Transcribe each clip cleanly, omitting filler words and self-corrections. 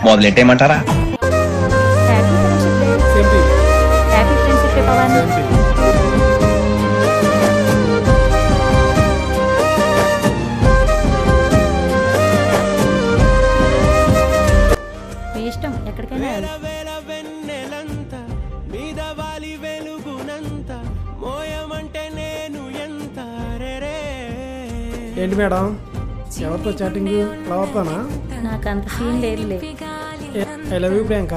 మొదలెట్టేయమంటారా? ఇష్టం ఎక్కడికైనా ఏంటి మేడం, ఎవరితో చాటింగ్? ఫ్లవర్తోనా? నాకు అంత సీన్ లేదులే. I love you Priyanka.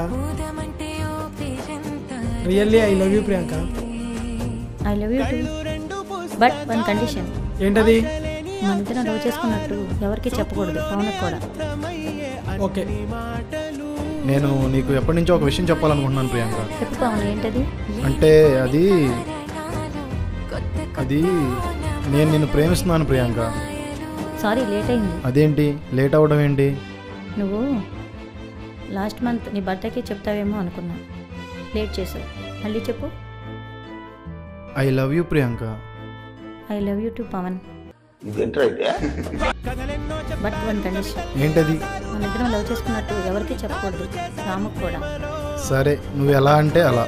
Really I love you Priyanka. I love you two, but one condition. ఏంటది? మన ఇద్దరం లవ్ చేసుకున్నట్టు ఎవరికి చెప్పకూడదు, పవన్కి కూడా. ఓకే. నేను నీకు ఎప్పటి నుంచో ఒక విషయం చెప్పాలనుకుంటున్నాను ప్రియాంక. చెప్పు పవన్, ఏంటది? అంటే అది నేను నిన్ను ప్రేమిస్తున్నాను ప్రియాంక. సారీ, లేట్ అయింది. అదేంటి లేట్ అవ్వడం ఏంటి? నువ్వు లాస్ట్ మంత్ నీ బర్త్డేకి చెప్తావేమో అనుకున్నా, లేట్ చేసావు. మళ్ళీ చెప్పు. I love you Priyanka. I love you too Pawan, but one condition. ఏంటది? మన ఇద్దరం లవ్ చేసుకున్నట్టు ఎవరికి చెప్పకూడదు, రాముకు కూడా. సరే, నువ్వు ఎలా అంటే అలా.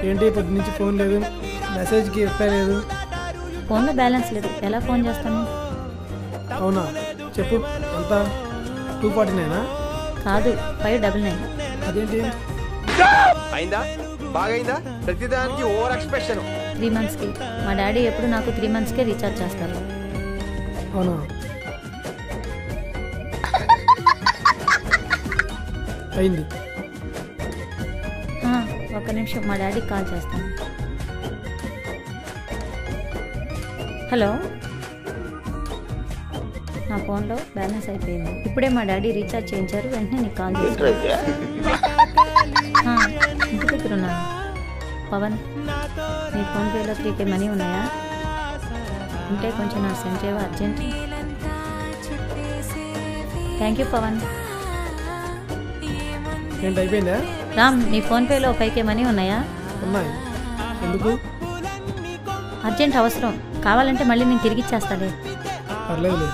ఏంటి పొద్దు నుంచి ఫోన్ లేదు, మెసేజ్కి రిప్లై లేదు. ఫోన్లో బ్యాలెన్స్ లేదు, ఎలా ఫోన్ చేస్తాను? అవునా, చెప్పు. ఎంత? 249? కాదు, 599. అదేంటి? అయిందా? బాగైందా? ప్రతిదానికి ఓవర్ ఎక్స్ప్రెషన్. 3 monthsకి. మా డాడీ ఎప్పుడు నాకు 3 monthsకే రీఛార్జ్ చేస్తారు. అవునా, అయింది. ఒక్క నిమిషం, మా డాడీకి కాల్ చేస్తాను. హలో, నా ఫోన్లో బ్యాలెన్స్ అయిపోయింది. ఇప్పుడే మా డాడీ రీఛార్జ్ చేయించారు, వెంటనే నీకు కాల్ చేస్తాను. ఇంటి దగ్గర ఉన్నాను. పవన్, నీ ఫోన్పేలో 3K మనీ ఉన్నాయా? ఉంటే కొంచెం నాకు సెండ్ చేయవా, అర్జెంట్. Thank you Pawan. ఏంటి, అయిపోయిందా? రామ్, నీ ఫోన్పేలో 5K మనీ ఉన్నాయా? ఉన్నాయి. ఎందుకు? అర్జెంట్ అవసరం, కావాలంటే మళ్ళీ నేను తిరిగి ఇచ్చేస్తాలే. పర్లేదు.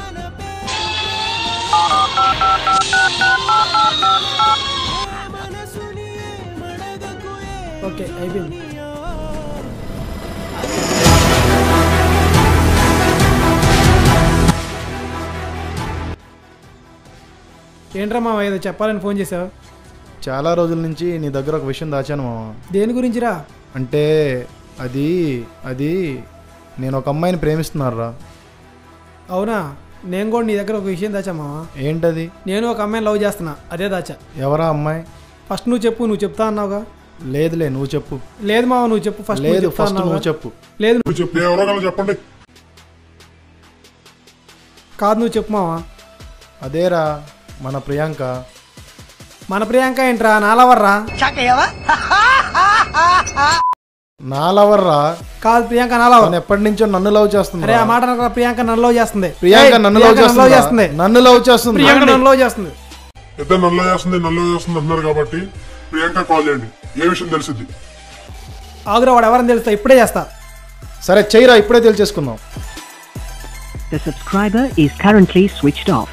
ఓకే, అయిపోయింది. ఏంట్రా మామ, ఏదో చెప్పాలని ఫోన్ చేసావు? చాలా రోజుల నుంచి నీ దగ్గర ఒక విషయం దాచాను మామ. దేని గురించిరా? అంటే అది నేను ఒక అమ్మాయిని ప్రేమిస్తున్నారా. అవునా, నేను కూడా నీ దగ్గర ఒక విషయం దాచా మామ. ఏంటది? నేను ఒక అమ్మాయిని లవ్ చేస్తున్నా, అదే దాచా. ఎవరా అమ్మాయి? ఫస్ట్ నువ్వు చెప్పు. నువ్వు చెప్తా అన్నావుగా. లేదులే, నువ్వు చెప్పు. లేదు మామ, నువ్వు చెప్పు ఫస్ట్. లేదు, ఫస్ట్ నువ్వు చెప్పు. లేదు, చెప్పండి. కాదు, నువ్వు చెప్పు మామ. అదేరా, మన ప్రియాంక. మన ప్రియాంక ఏంట్రా? నాలవర్రా. నాలవర్రా? కాదు, ప్రియాంక నాలవర్. ఎప్పటి నుంచో నన్ను లవ్ చేస్తుంది. అరే, ఆ మాట అనరా. ప్రియాంక నన్ను లవ్ చేస్తుంది. ప్రియాంక నన్ను లవ్ చేస్తుంది. నన్ను లవ్ చేస్తుంది. ప్రియాంక నన్ను లవ్ చేస్తుంది. ఇద్దరు నన్ను లవ్ చేస్తుంది అంటున్నారు కాబట్టి ప్రియాంక కాల్ చేయండి, ఏ విషయం తెలిసింది. ఆగురా, వాడు ఎవరని తెలుస్తా, ఇప్పుడే చేస్తా. సరే చెయ్యిరా, ఇప్పుడే తెలిసేసుకుందాం. The subscriber is currently switched off.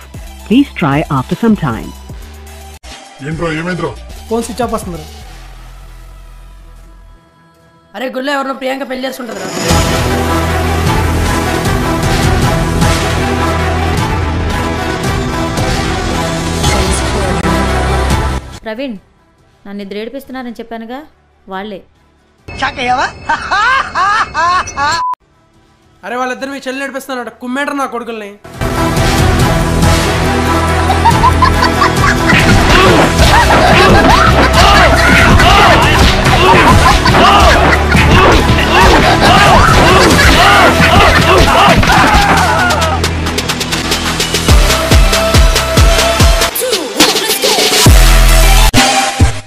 Please try after some time. ఏంట్రా, ఏమైందిరా? ఫోన్ స్విచ్ ఆఫ్ వస్తుంది. అరే గుళ్ళో ఎవరినో ప్రియాంక పెళ్లి చేసుకుంటారా? ప్రవీణ్, నన్ను ఇద్దరు ఏడిపిస్తున్నారని చెప్పానుగా, వాళ్ళే. అరే, వాళ్ళిద్దరు మీ చెల్లి నడిపిస్తున్నాడు. కుమ్మేంటారు నా కొడుకుల్ని.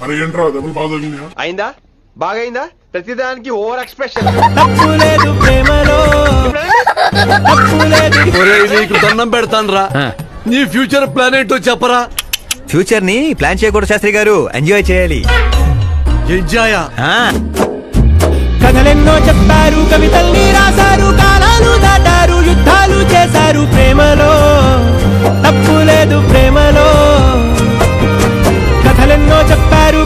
అరే ఏంట్రా, దెబ్బలు బాగా తగిలినాయా? అయిందా? బాగైందా? ప్రతిదానికి ఓవర్ ఎక్స్ప్రెషన్. నీకు దండం పెడతాను రా, నీ ఫ్యూచర్ ప్లాన్ ఏంటో చెప్పరా. ఫ్యూచర్ ని ప్లాన్ చేయకూడదు శాస్త్రి గారు, ఎంజాయ్ చేయాలి. ఎంజాయ్? కథలెన్నో చెప్పారు, కవితల్ని రాశారు, కాలాలు దాటారు, యుద్ధాలు చేశారు, ప్రేమలో తప్పు లేదు. ప్రేమ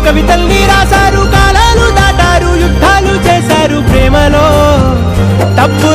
కవితల్ని రాశారు, కాలాలు దాటారు, యుద్ధాలు చేశారు, ప్రేమలో తప్పు